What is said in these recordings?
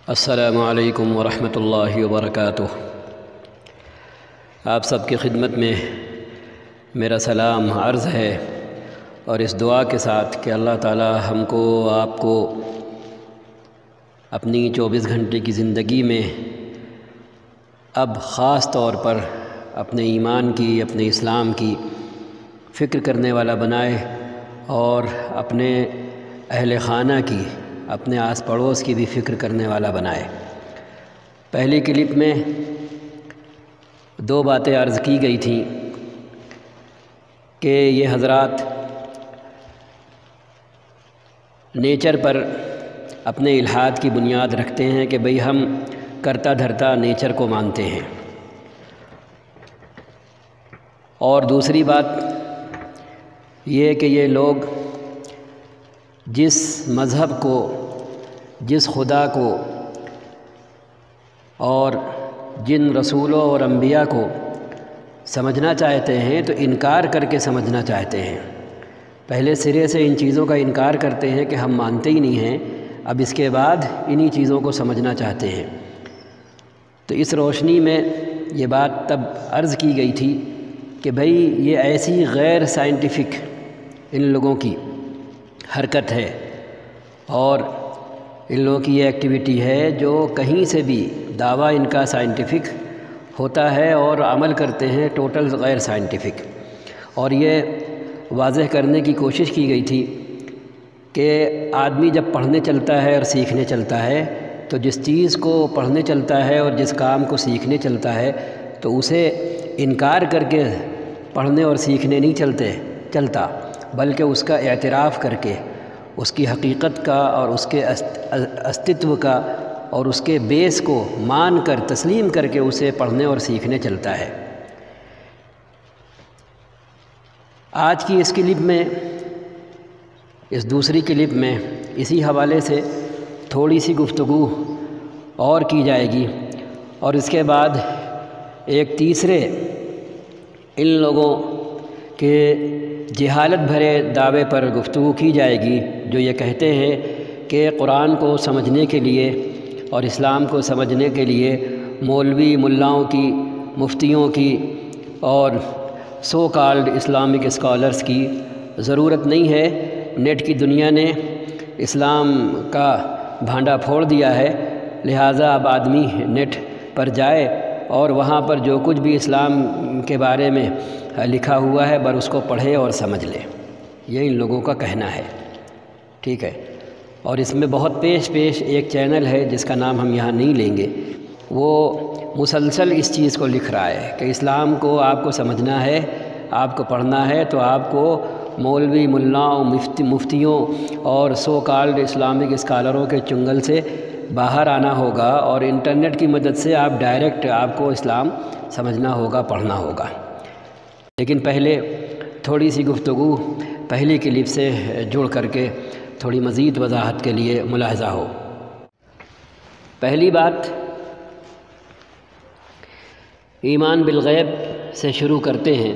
السلام علیکم ورحمۃ اللہ وبرکاتہ۔ آپ سب کی خدمت میں میرا سلام عرض ہے، اور اس دعا کے ساتھ کہ اللہ تعالی ہم کو آپ کو اپنی 24 گھنٹے کی زندگی میں اب خاص طور پر اپنے ایمان کی، اپنے اسلام کی فکر کرنے والا بنائے، اور اپنے اہل خانہ کی، اپنے آس پڑوس کی بھی فکر کرنے والا بنائے۔ پہلی کلپ میں 2 باتیں عرض کی گئی تھیں کہ یہ حضرات نیچر پر اپنے الحاد کی بنیاد رکھتے ہیں کہ بھئی ہم کرتا دھرتا نیچر کو مانتے ہیں، اور دوسری بات یہ کہ یہ لوگ جس مذہب کو، جس خدا کو اور جن رسولوں اور انبیاء کو سمجھنا چاہتے ہیں تو انکار کر کے سمجھنا چاہتے ہیں۔ پہلے سرے سے ان چیزوں کا انکار کرتے ہیں کہ ہم مانتے ہی نہیں ہیں، اب اس کے بعد انہی چیزوں کو سمجھنا چاہتے ہیں۔ تو اس روشنی میں یہ بات تب عرض کی گئی تھی کہ بھئی یہ ایسی غیر سائنٹیفک ان لوگوں کی حرکت ہے، اور ان لوگوں کی یہ ایکٹیویٹی ہے جو کہیں سے بھی دعویٰ ان کا سائنٹیفک ہوتا ہے اور عمل کرتے ہیں ٹوٹل غیر سائنٹیفک۔ اور یہ واضح کرنے کی کوشش کی گئی تھی کہ آدمی جب پڑھنے چلتا ہے اور سیکھنے چلتا ہے تو جس چیز کو پڑھنے چلتا ہے اور جس کام کو سیکھنے چلتا ہے تو اسے انکار کر کے پڑھنے اور سیکھنے نہیں چلتا، بلکہ اس کا اعتراف کر کے، اس کی حقیقت کا اور اس کے استتو کا اور اس کے بیس کو مان کر، تسلیم کر کے اسے پڑھنے اور سیکھنے چلتا ہے۔ آج کی اس کلپ میں، اس دوسری کلپ میں اسی حوالے سے تھوڑی سی گفتگو اور کی جائے گی، اور اس کے بعد ایک تیسرے ان لوگوں کے جہالت بھرے دعوے پر گفتگو کی جائے گی جو یہ کہتے ہیں کہ قرآن کو سمجھنے کے لیے اور اسلام کو سمجھنے کے لیے مولوی ملاؤں کی، مفتیوں کی اور سو کالڈ اسلامک اسکالرز کی ضرورت نہیں ہے۔ نیٹ کی دنیا نے اسلام کا بھانڈا پھوڑ دیا ہے، لہٰذا اب آدمی نیٹ پر جائے اور وہاں پر جو کچھ بھی اسلام کے بارے میں لکھا ہوا ہے بس اس کو پڑھے اور سمجھ لے۔ یہ ان لوگوں کا کہنا ہے، ٹھیک ہے۔ اور اس میں بہت پیش ایک چینل ہے جس کا نام ہم یہاں نہیں لیں گے، وہ مسلسل اس چیز کو لکھ رہا ہے کہ اسلام کو آپ کو سمجھنا ہے، آپ کو پڑھنا ہے تو آپ کو مولوی ملاؤں، مفتیوں اور سو کالڈ اسلامک اسکالروں کے چنگل سے باہر آنا ہوگا، اور انٹرنیٹ کی مدد سے آپ ڈائریکٹ آپ کو اسلام سمجھنا ہوگا، پڑھنا ہوگا۔ لیکن پہلے تھوڑی سی گفتگو پہلی کلپ سے جڑ کر کے تھوڑی مزید وضاحت کے لیے ملاحظہ ہو۔ پہلی بات ایمان بالغیب سے شروع کرتے ہیں۔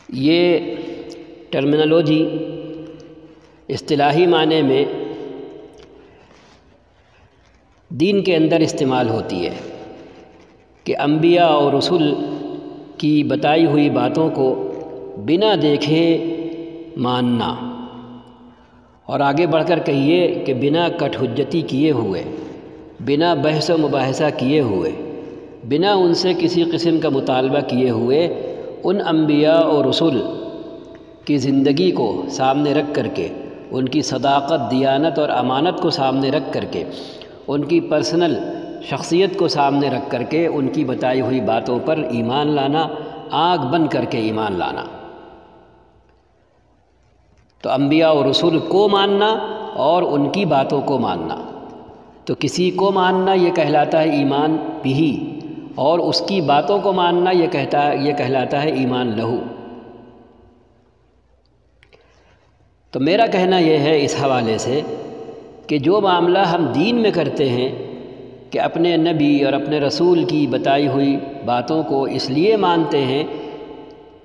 یہ ٹرمینالوجی اصطلاحی معنی میں دین کے اندر استعمال ہوتی ہے کہ انبیاء اور رسول کی بتائی ہوئی باتوں کو بنا دیکھے ماننا، اور آگے بڑھ کر کہیے کہ بنا کٹ حجتی کیے ہوئے، بنا بحث و مباحثہ کیے ہوئے، بنا ان سے کسی قسم کا مطالبہ کیے ہوئے ان انبیاء اور رسول کی زندگی کو سامنے رکھ کر کے، ان کی صداقت، دیانت اور امانت کو سامنے رکھ کر کے، ان کی پرسنل شخصیت کو سامنے رکھ کر کے ان کی بتائی ہوئی باتوں پر ایمان لانا، آنکھ بند کر کے ایمان لانا۔ تو انبیاء اور رسول کو ماننا اور ان کی باتوں کو ماننا، تو کسی کو ماننا یہ کہلاتا ہے ایمان بھی، اور اس کی باتوں کو ماننا یہ کہلاتا ہے ایمان لہو۔ تو میرا کہنا یہ ہے اس حوالے سے کہ جو معاملہ ہم دین میں کرتے ہیں کہ اپنے نبی اور اپنے رسول کی بتائی ہوئی باتوں کو اس لیے مانتے ہیں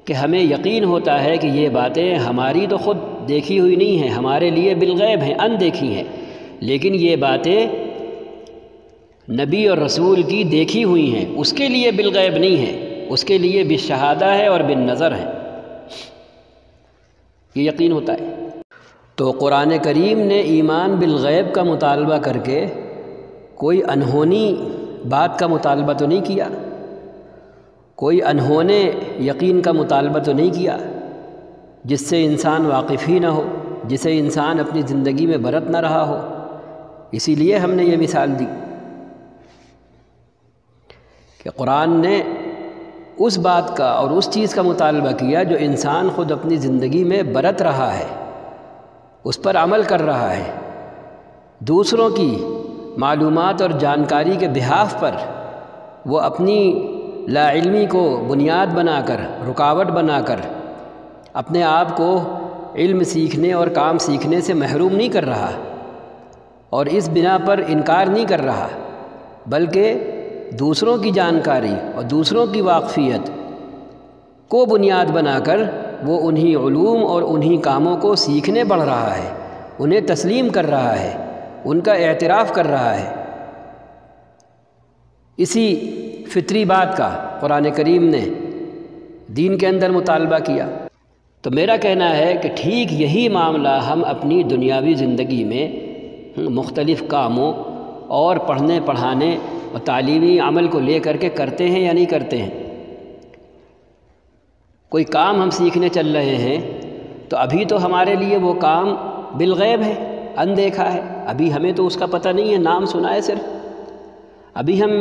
کہ ہمیں یقین ہوتا ہے کہ یہ باتیں ہماری تو خود دیکھی ہوئی نہیں ہیں، ہمارے لیے بالغیب ہیں، اندیکھی ہیں، لیکن یہ باتیں نبی اور رسول کی دیکھی ہوئی ہیں، اس کے لیے بالغیب نہیں ہے، اس کے لیے بالشہادہ ہے اور بالنظر ہے، یہ یقین ہوتا ہے۔ تو قرآن کریم نے ایمان بالغیب کا مطالبہ کر کے کوئی انہونی بات کا مطالبہ تو نہیں کیا، کوئی انہونے یقین کا مطالبہ تو نہیں کیا جس سے انسان واقف ہی نہ ہو، جسے انسان اپنی زندگی میں برت نہ رہا ہو۔ اسی لیے ہم نے یہ مثال دی کہ قرآن نے اس بات کا اور اس چیز کا مطالبہ کیا جو انسان خود اپنی زندگی میں برت رہا ہے، اس پر عمل کر رہا ہے، دوسروں کی معلومات اور جانکاری کے بحاف پر وہ اپنی لا علمی کو بنیاد بنا کر، رکاوٹ بنا کر اپنے آپ کو علم سیکھنے اور کام سیکھنے سے محروم نہیں کر رہا، اور اس بنا پر انکار نہیں کر رہا، بلکہ دوسروں کی جانکاری اور دوسروں کی واقفیت کو بنیاد بنا کر وہ انہی علوم اور انہی کاموں کو سیکھنے بڑھ رہا ہے، انہیں تسلیم کر رہا ہے، ان کا اعتراف کر رہا ہے۔ اسی فطری بات کا قرآن کریم نے دین کے اندر مطالبہ کیا۔ تو میرا کہنا ہے کہ ٹھیک یہی معاملہ ہم اپنی دنیاوی زندگی میں مختلف کاموں اور پڑھنے پڑھانے اور تعلیمی عمل کو لے کر کے کرتے ہیں یا نہیں کرتے ہیں۔ کوئی کام ہم سیکھنے چل رہے ہیں تو ابھی تو ہمارے لیے وہ کام بالغیب ہے، اندیکھا ہے، ابھی ہمیں تو اس کا پتہ نہیں ہے، نام سنا ہے صرف۔ ابھی ہم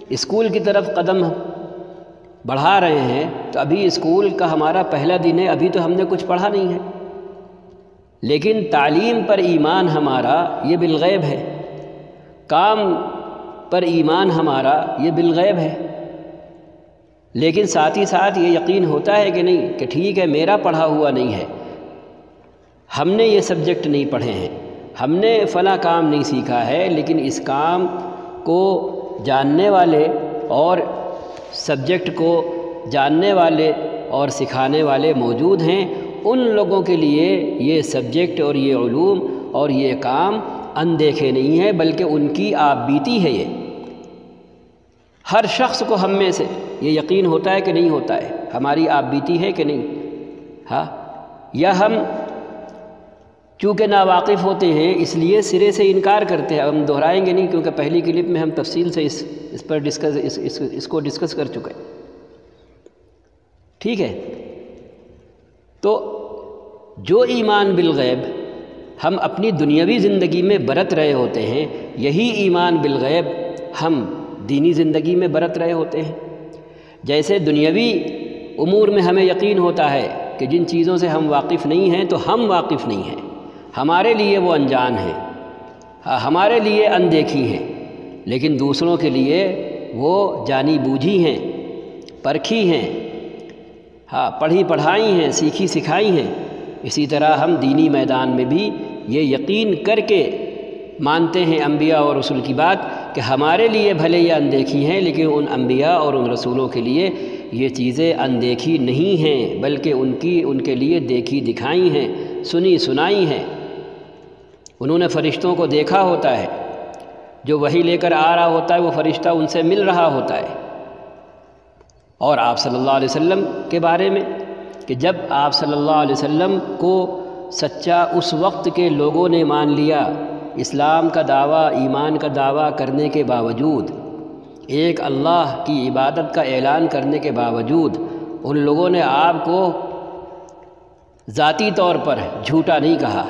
اسکول کی طرف قدم بڑھا رہے ہیں تو ابھی اسکول کا ہمارا پہلا دن ہے، ابھی تو ہم نے کچھ پڑھا نہیں ہے، لیکن تعلیم پر ایمان ہمارا یہ بالغیب ہے، کام پر ایمان ہمارا یہ بالغیب ہے۔ لیکن ساتھ ہی ساتھ یہ یقین ہوتا ہے کہ نہیں کہ ٹھیک ہے میرا پڑھا ہوا نہیں ہے، ہم نے یہ سبجیکٹ نہیں پڑھے ہیں، ہم نے فلاں کام نہیں سیکھا ہے، لیکن اس کام کو جاننے والے اور سبجیکٹ کو جاننے والے اور سکھانے والے موجود ہیں، ان لوگوں کے لیے یہ سبجیکٹ اور یہ علوم اور یہ کام اندیکھے نہیں ہیں، بلکہ ان کی آپ بیتی ہے۔ یہ ہر شخص کو ہم میں سے یہ یقین ہوتا ہے کہ نہیں ہوتا ہے، ہماری آپ بیتی ہے کہ نہیں؟ ہاں، یا ہم چونکہ ناواقف ہوتے ہیں اس لیے سرے سے انکار کرتے ہیں۔ ہم دہرائیں گے نہیں کیونکہ پہلی کلپ میں ہم تفصیل سے اس پر اس کو ڈسکس کر چکے ہیں، ٹھیک ہے؟ تو جو ایمان بالغیب ہم اپنی دنیاوی زندگی میں برت رہے ہوتے ہیں، یہی ایمان بالغیب ہم دینی زندگی میں برت رہے ہوتے ہیں۔ جیسے دنیاوی امور میں ہمیں یقین ہوتا ہے کہ جن چیزوں سے ہم واقف نہیں ہیں تو ہم واقف نہیں ہیں، ہمارے لیے وہ انجان ہیں، ہمارے لیے اندیکھی ہیں، لیکن دوسروں کے لیے وہ جانی بوجھی ہیں، پرکھی ہیں، پڑھی پڑھائی ہیں، سیکھی سکھائی ہیں۔ اسی طرح ہم دینی میدان میں بھی یہ یقین کر کے مانتے ہیں انبیاء اور رسول کی بات کہ ہمارے لیے بھلے یہ اندیکھی ہیں، لیکن ان انبیاء اور ان رسولوں کے لیے یہ چیزیں اندیکھی نہیں ہیں، بلکہ ان کے لیے دیکھی دکھائی ہیں، سنی سنائی ہیں۔ انہوں نے فرشتوں کو دیکھا ہوتا ہے، جو وحی لے کر آ رہا ہوتا ہے وہ فرشتہ ان سے مل رہا ہوتا ہے۔ اور آپ صلی اللہ علیہ وسلم کے بارے میں کہ جب آپ صلی اللہ علیہ وسلم کو سچا اس وقت کے لوگوں نے مان لیا، اسلام کا دعویٰ، ایمان کا دعویٰ کرنے کے باوجود، ایک اللہ کی عبادت کا اعلان کرنے کے باوجود، ان لوگوں نے آپ کو ذاتی طور پر جھوٹا نہیں کہا،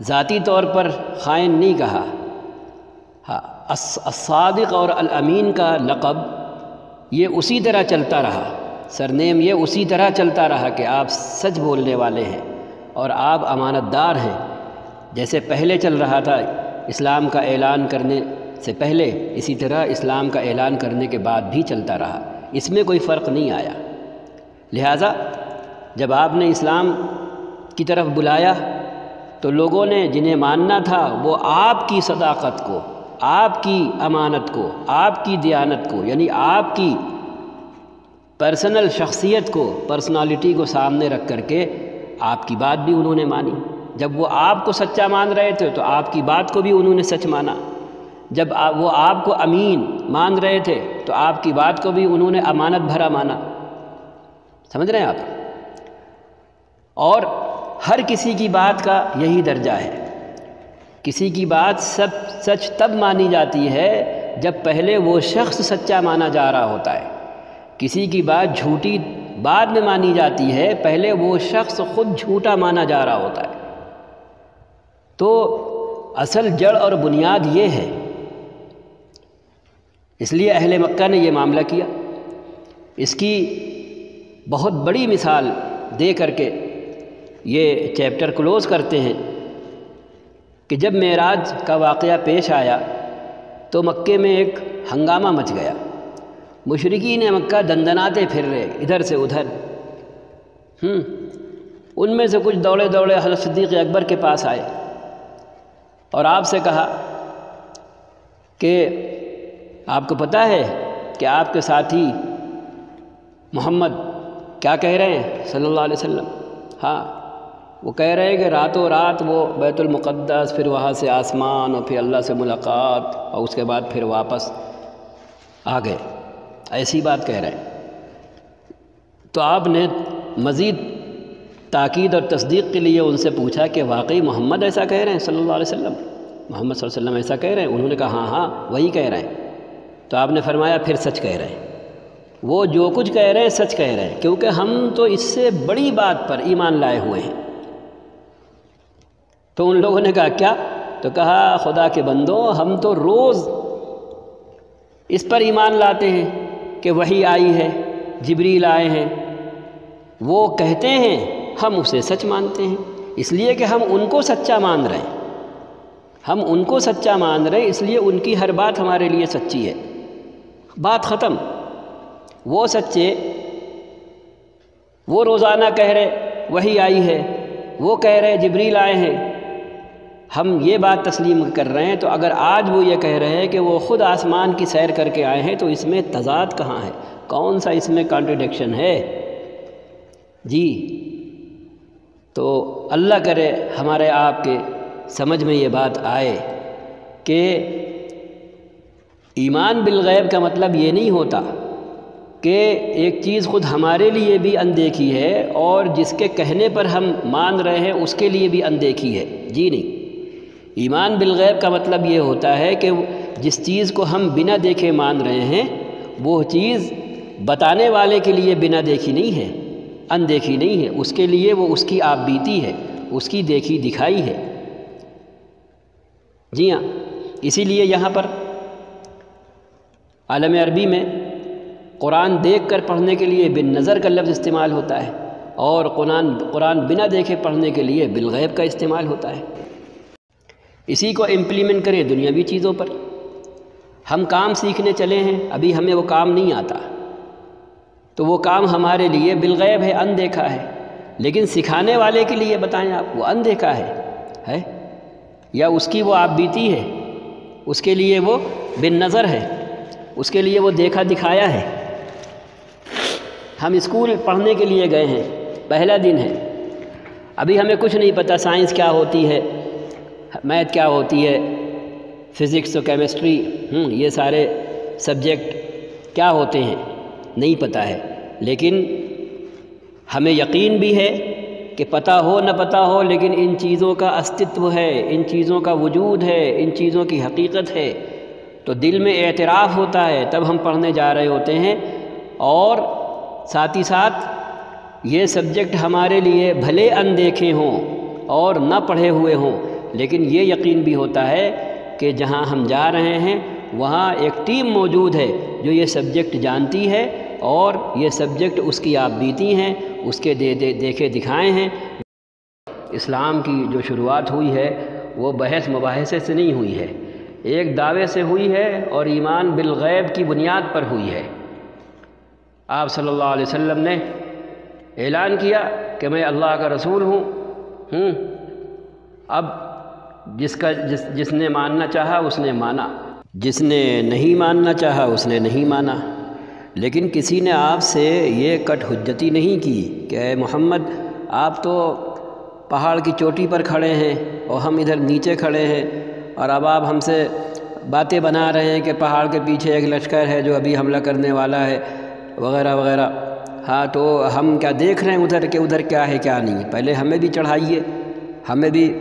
ذاتی طور پر خائن نہیں کہا۔ الصادق اور الامین کا لقب یہ اسی طرح چلتا رہا، سرنیم یہ اسی طرح چلتا رہا کہ آپ سچ بولنے والے ہیں اور آپ امانت دار ہیں، جیسے پہلے چل رہا تھا اسلام کا اعلان کرنے سے پہلے، اسی طرح اسلام کا اعلان کرنے کے بعد بھی چلتا رہا، اس میں کوئی فرق نہیں آیا۔ لہٰذا جب آپ نے اسلام کی طرف بلایا تو لوگوں نے جنہیں ماننا تھا وہ آپ کی صداقت کو، آپ کی امانت کو، آپ کی دیانت کو، یعنی آپ کی پرسنل شخصیت کو، پرسنالٹی کو سامنے رکھ کر کے آپ کی بات بھی انہوں نے مانی۔ جب وہ آپ کو سچا مان رہے تھے تو آپ کی بات کو بھی انہوں نے سچ مانا، جب وہ آپ کو امین مان رہے تھے تو آپ کی بات کو بھی انہوں نے امانت بھرا مانا۔ سمجھ رہے ہیں آپ؟ اور ہر کسی کی بات کا یہی درجہ ہے، کسی کی بات سچ تب مانی جاتی ہے جب پہلے وہ شخص سچا مانا جا رہا ہوتا ہے، کسی کی بات جھوٹی بعد میں مانی جاتی ہے، پہلے وہ شخص خود جھوٹا مانا جا رہا ہوتا ہے۔ تو اصل جڑ اور بنیاد یہ ہے، اس لیے اہل مکہ نے یہ معاملہ کیا۔ اس کی بہت بڑی مثال دے کر کے یہ چیپٹر کلوز کرتے ہیں کہ جب معراج کا واقعہ پیش آیا تو مکے میں ایک ہنگامہ مچ گیا، مشرکین مکہ دندناتے پھر رہے ادھر سے ادھر۔ ان میں سے کچھ دوڑے دوڑے حضرت صدیق اکبر کے پاس آئے اور آپ سے کہا کہ آپ کو پتہ ہے کہ آپ کے ساتھی محمد کیا کہہ رہے ہیں صلی اللہ علیہ وسلم؟ ہاں، وہ کہہ رہے ہیں کہ راتوں رات وہ بیت المقدس، پھر وہاں سے آسمان، اور پھر اللہ سے ملاقات، اور اس کے بعد پھر واپس آ گئے، ایسی بات کہہ رہے ہیں۔ تو آپ نے مزید تاکید اور تصدیق کے لیے ان سے پوچھا کہ واقعی محمد ایسا کہہ رہے ہیں صلی اللہ علیہ وسلم؟ محمد صلی اللہ علیہ وسلم ایسا کہہ رہے ہیں؟ انہوں نے کہا ہاں ہاں وہی کہہ رہے ہیں۔ تو آپ نے فرمایا پھر سچ کہہ رہے ہیں، وہ جو کچھ کہہ رہے ہیں سچ کہہ رہے ہیں، کیونکہ ہم تو اس سے بڑی بات پر ایمان لائے ہوئے ہیں۔ تو ان لوگوں نے کہا کیا؟ تو کہا خدا کے بندوں، ہم تو روز اس پر ایمان لاتے ہیں کہ وحی آئی ہے، جبریل آئے ہیں، وہ کہتے ہیں ہم اسے سچ مانتے ہیں، اس لیے کہ ہم ان کو سچا مان رہے ہیں، ہم ان کو سچا مان رہے ہیں، اس لیے ان کی ہر بات ہمارے لیے سچی ہے۔ بات ختم۔ وہ سچے، وہ روزانہ کہہ رہے وحی آئی ہے، وہ کہہ رہے جبریل آئے ہیں، ہم یہ بات تسلیم کر رہے ہیں۔ تو اگر آج وہ یہ کہہ رہے ہیں کہ وہ خود آسمان کی سیر کر کے آئے ہیں تو اس میں تضاد کہاں ہے؟ کون سا اس میں کانٹرڈکشن ہے؟ جی، تو اللہ کرے ہمارے آپ کے سمجھ میں یہ بات آئے کہ ایمان بالغیب کا مطلب یہ نہیں ہوتا کہ ایک چیز خود ہمارے لیے بھی اندیکھی ہے اور جس کے کہنے پر ہم مان رہے ہیں اس کے لیے بھی اندیکھی ہے۔ جی نہیں، ایمان بالغیب کا مطلب یہ ہوتا ہے کہ جس چیز کو ہم بنا دیکھے مان رہے ہیں وہ چیز بتانے والے کے لیے بنا دیکھی نہیں ہے، اندیکھی نہیں ہے، اس کے لیے وہ اس کی آپ بیتی ہے، اس کی دیکھی دکھائی ہے۔ جی ہاں، اسی لیے یہاں پر عالم عربی میں قرآن دیکھ کر پڑھنے کے لیے بن نظر کا لفظ استعمال ہوتا ہے، اور قرآن بنا دیکھے پڑھنے کے لیے بالغیب کا استعمال ہوتا ہے۔ اسی کو امپلیمنٹ کریں دنیاوی چیزوں پر۔ ہم کام سیکھنے چلے ہیں، ابھی ہمیں وہ کام نہیں آتا، تو وہ کام ہمارے لیے بالغیب ہے، اندیکھا ہے، لیکن سکھانے والے کے لیے بتائیں آپ، وہ اندیکھا ہے یا اس کی وہ آپ بیتی ہے، اس کے لیے وہ بن نظر ہے، اس کے لیے وہ دیکھا دکھایا ہے۔ ہم اسکول پڑھنے کے لیے گئے ہیں، پہلا دن ہے، ابھی ہمیں کچھ نہیں پتہ سائنس کیا ہوتی ہے، میتھ کیا ہوتی ہے، فزکس اور کیمسٹری، یہ سارے سبجیکٹ کیا ہوتے ہیں نہیں پتہ ہے، لیکن ہمیں یقین بھی ہے کہ پتہ ہو نہ پتہ ہو لیکن ان چیزوں کا استتو ہے، ان چیزوں کا وجود ہے، ان چیزوں کی حقیقت ہے، تو دل میں اعتراف ہوتا ہے، تب ہم پڑھنے جا رہے ہوتے ہیں۔ اور ساتھ ہی ساتھ یہ سبجیکٹ ہمارے لیے بھلے اندیکھے ہوں اور نہ پڑھے ہوئے ہوں، لیکن یہ یقین بھی ہوتا ہے کہ جہاں ہم جا رہے ہیں وہاں ایک ٹیم موجود ہے جو یہ سبجیکٹ جانتی ہے، اور یہ سبجیکٹ اس کی آپ بیتی ہیں، اس کے دیکھے دکھائے ہیں۔ اسلام کی جو شروعات ہوئی ہے وہ بحث مباحثے سے نہیں ہوئی ہے، ایک دعوے سے ہوئی ہے اور ایمان بالغیب کی بنیاد پر ہوئی ہے۔ آپ صلی اللہ علیہ وسلم نے اعلان کیا کہ میں اللہ کا رسول ہوں۔ اب جس نے ماننا چاہا اس نے مانا، جس نے نہیں ماننا چاہا اس نے نہیں مانا، لیکن کسی نے آپ سے یہ کٹ حجتی نہیں کی کہ اے محمد آپ تو پہاڑ کی چوٹی پر کھڑے ہیں اور ہم ادھر نیچے کھڑے ہیں، اور اب آپ ہم سے باتیں بنا رہے ہیں کہ پہاڑ کے پیچھے ایک لشکر ہے جو ابھی حملہ کرنے والا ہے وغیرہ وغیرہ۔ ہاں تو ہم کیا دیکھ رہے ہیں ادھر کہ ادھر کیا ہے کیا نہیں؟ پہلے ہمیں بھی چڑھائیے، ہمیں بھی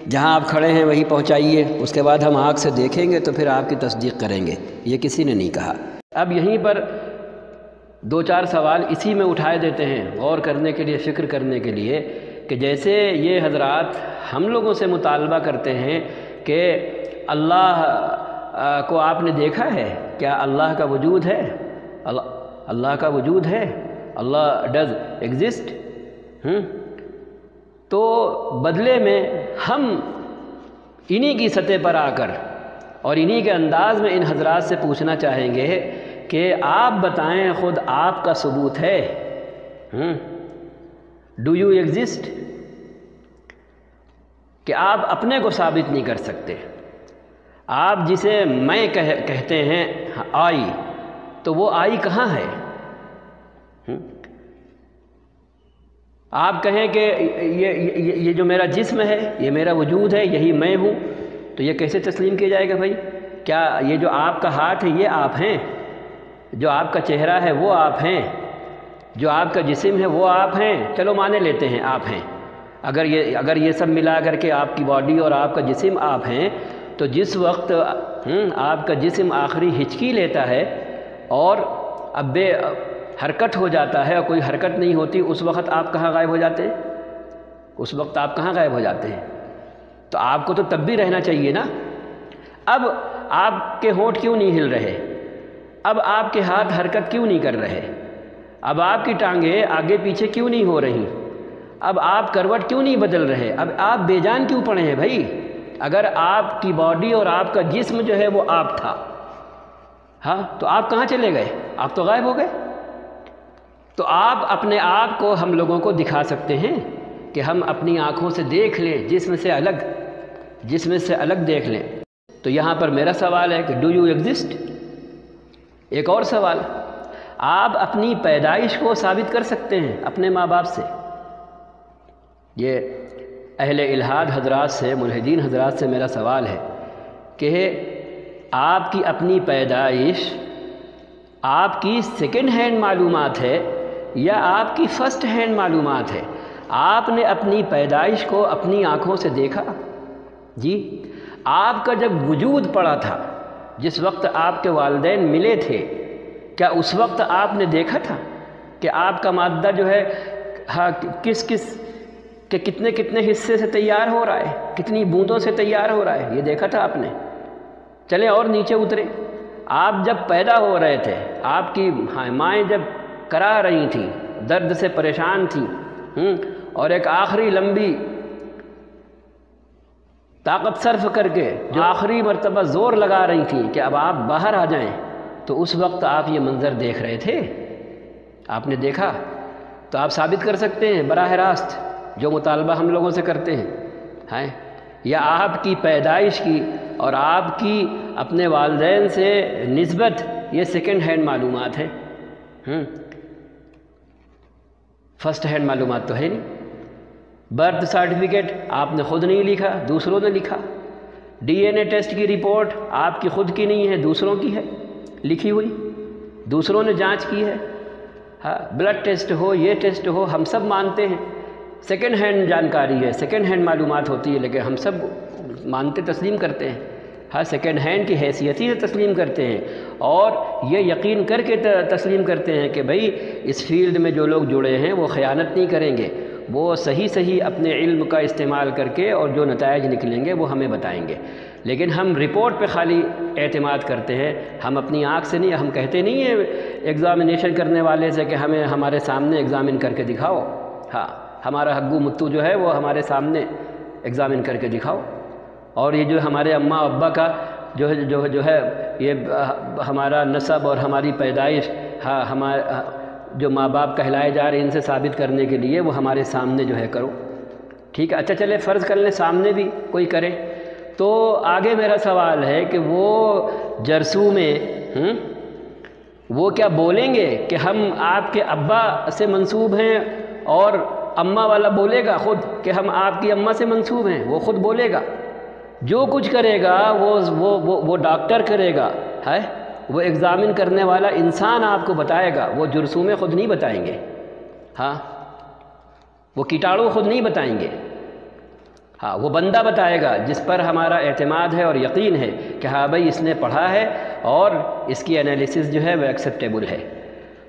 جہاں آپ کھڑے ہیں وہیں پہنچائیے، اس کے بعد ہم آنکھ سے دیکھیں گے تو پھر آپ کی تصدیق کریں گے۔ یہ کسی نے نہیں کہا۔ اب یہیں پر دو چار سوال اسی میں اٹھائے دیتے ہیں غور کرنے کے لیے، فکر کرنے کے لیے، کہ جیسے یہ حضرات ہم لوگوں سے مطالبہ کرتے ہیں کہ اللہ کو آپ نے دیکھا ہے، کیا اللہ کا وجود ہے؟ اللہ کا وجود ہے، اللہ ڈز ایگزسٹ؟ تو بدلے میں ہم انہی کی سطح پر آ کر اور انہی کے انداز میں ان حضرات سے پوچھنا چاہیں گے کہ آپ بتائیں خود آپ کا ثبوت ہے؟ Do you exist? کہ آپ اپنے کو ثابت نہیں کر سکتے۔ آپ جسے میں کہتے ہیں آئی، تو وہ آئی کہاں ہے؟ آپ کہیں کہ یہ جو میرا جسم ہے، یہ میرا وجود ہے، یہی میں ہوں، تو یہ کیسے تسلیم کیا جائے گا بھائی؟ کیا یہ جو آپ کا ہاتھ ہے یہ آپ ہیں؟ جو آپ کا چہرہ ہے وہ آپ ہیں؟ جو آپ کا جسم ہے وہ آپ ہیں؟ چلو مانے لیتے ہیں آپ ہیں۔ اگر یہ سب ملا کر کے آپ کی باڈی اور آپ کا جسم آپ ہیں، تو جس وقت آپ کا جسم آخری ہچکی لیتا ہے اور اب بے حرکت ہو جاتا ہے اور کوئی حرکت نہیں ہوتی، اس وقت آپ کہاں غائب ہو جاتے ہیں؟ اس وقت آپ کہاں غائب ہو جاتے ہیں؟ تو آپ کو تو تب بھی رہنا چاہیے نا۔ اب آپ کے ہونٹ کیوں نہیں ہل رہے؟ اب آپ کے ہاتھ حرکت کیوں نہیں کر رہے؟ اب آپ کی ٹانگیں آگے پیچھے کیوں نہیں ہو رہی؟ اب آپ کروٹ کیوں نہیں بدل رہے؟ اب آپ بے جان کیوں پڑے ہیں بھائی؟ اگر آپ کی باڈی اور آپ کا جسم جو ہے وہ آپ تھا، ہاں، تو آپ کہاں چلے گئے؟ آپ تو غائب ہو گئے۔ تو آپ اپنے آپ کو ہم لوگوں کو دکھا سکتے ہیں کہ ہم اپنی آنکھوں سے دیکھ لیں، جسم سے الگ دیکھ لیں۔ تو یہاں پر میرا سوال ہے کہ ڈو یو ایگزسٹ؟ ایک اور سوال، آپ اپنی پیدائش کو ثابت کر سکتے ہیں اپنے ماں باپ سے؟ یہ اہل الحاد حضرات سے، ملحدین حضرات سے میرا سوال ہے کہ آپ کی اپنی پیدائش آپ کی سیکنڈ ہینڈ معلومات ہے یا آپ کی فرسٹ ہینڈ معلومات ہے؟ آپ نے اپنی پیدائش کو اپنی آنکھوں سے دیکھا؟ جی، آپ کا جب وجود پڑا تھا، جس وقت آپ کے والدین ملے تھے، کیا اس وقت آپ نے دیکھا تھا کہ آپ کا مادہ جو ہے کتنے حصے سے تیار ہو رہا ہے، کتنی بوندوں سے تیار ہو رہا ہے؟ یہ دیکھا تھا آپ نے؟ چلیں اور نیچے اتریں۔ آپ جب پیدا ہو رہے تھے، آپ کی مائیں جب کرا رہی تھیں، درد سے پریشان تھیں، اور ایک آخری لمبی طاقت صرف کر کے جو آخری مرتبہ زور لگا رہی تھیں کہ اب آپ باہر آ جائیں، تو اس وقت آپ یہ منظر دیکھ رہے تھے؟ آپ نے دیکھا؟ تو آپ ثابت کر سکتے ہیں براہ راست جو مطالبہ ہم لوگوں سے کرتے ہیں، یا آپ کی پیدائش کی اور آپ کی اپنے والدین سے نسبت یہ سیکنڈ ہینڈ معلومات ہے؟ فرسٹ ہینڈ معلومات تو ہے نہیں۔ برتھ سرٹیفکیٹ آپ نے خود نہیں لکھا، دوسروں نے لکھا۔ ڈی این اے ٹیسٹ کی رپورٹ آپ کی خود کی نہیں ہے، دوسروں کی ہے لکھی ہوئی، دوسروں نے جانچ کی ہے۔ بلڈ ٹیسٹ ہو، یہ ٹیسٹ ہو، ہم سب مانتے ہیں سیکنڈ ہینڈ جانکاری ہے، سیکنڈ ہینڈ معلومات ہوتی ہے، لیکن ہم سب مانتے تسلیم کرتے ہیں، سیکنڈ ہینڈ کی حیثیت ہی سے تسلیم کرتے ہیں، اور یہ یقین کر کے تسلیم کرتے ہیں کہ بھئی اس فیلڈ میں جو لوگ جڑے ہیں وہ خیانت نہیں کریں گے، وہ صحیح اپنے علم کا استعمال کر کے اور جو نتائج نکلیں گے وہ ہمیں بتائیں گے۔ لیکن ہم رپورٹ پہ خالی اعتماد کرتے ہیں، ہم اپنی آنکھ سے نہیں، ہم کہتے نہیں ہیں ایگزامینیشن کرنے والے سے کہ ہمیں ہمارے سامنے ایگزامن کر کے دکھاؤ، ہمارا حگو متو جو ہے وہ ہمارے سامنے ایگزامن کر کے دکھاؤ، اور یہ جو ہمارے اماں ابا کا جو ہے یہ ہمارا نسب اور ہماری پیدائش، ہمارا جو ماں باپ کہلائے جا رہے ہیں، ان سے ثابت کرنے کے لیے وہ ہمارے سامنے جو ہے کرو، ٹھیک ہے؟ اچھا چلے فرض کر لیں سامنے بھی کوئی کرے، تو آگے میرا سوال ہے کہ وہ جرسو میں وہ کیا بولیں گے کہ ہم آپ کے ابا سے منسوب ہیں اور اماں والا بولے گا خود کہ ہم آپ کی اماں سے منسوب ہیں، وہ خود بولے گا۔ جو کچھ کرے گا وہ ڈاکٹر کرے گا، ہے وہ ایگزامن کرنے والا انسان آپ کو بتائے گا، وہ جرثومے خود نہیں بتائیں گے، ہاں وہ کیٹاڑو خود نہیں بتائیں گے، ہاں وہ بندہ بتائے گا جس پر ہمارا اعتماد ہے اور یقین ہے کہ ہاں بھائی اس نے پڑھا ہے اور اس کی انالیسس جو ہے وہ ایکسیپٹیبل ہے۔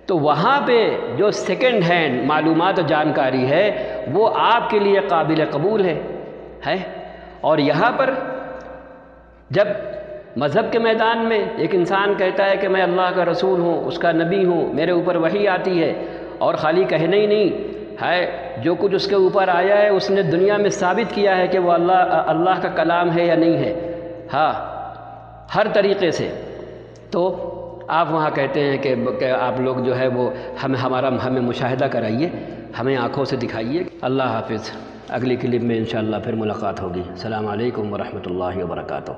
تو وہاں پہ جو سیکنڈ ہینڈ معلومات و جانکاری ہے وہ آپ کے لیے قابل قبول ہے۔ اور یہاں پر جب مذہب کے میدان میں ایک انسان کہتا ہے کہ میں اللہ کا رسول ہوں، اس کا نبی ہوں، میرے اوپر وحی آتی ہے، اور خالی کہنا ہی نہیں ہے، جو کچھ اس کے اوپر آیا ہے اس نے دنیا میں ثابت کیا ہے کہ وہ اللہ کا کلام ہے یا نہیں ہے، ہاں ہر طریقے سے، تو آپ وہاں کہتے ہیں کہ آپ لوگ جو ہے وہ ہمیں مشاہدہ کرائیے، ہمیں آنکھوں سے دکھائیے۔ اللہ حافظ، اگلی کلپ میں انشاءاللہ پھر ملاقات ہوگی۔ السلام علیکم ورحمۃ اللہ وبرکاتہ۔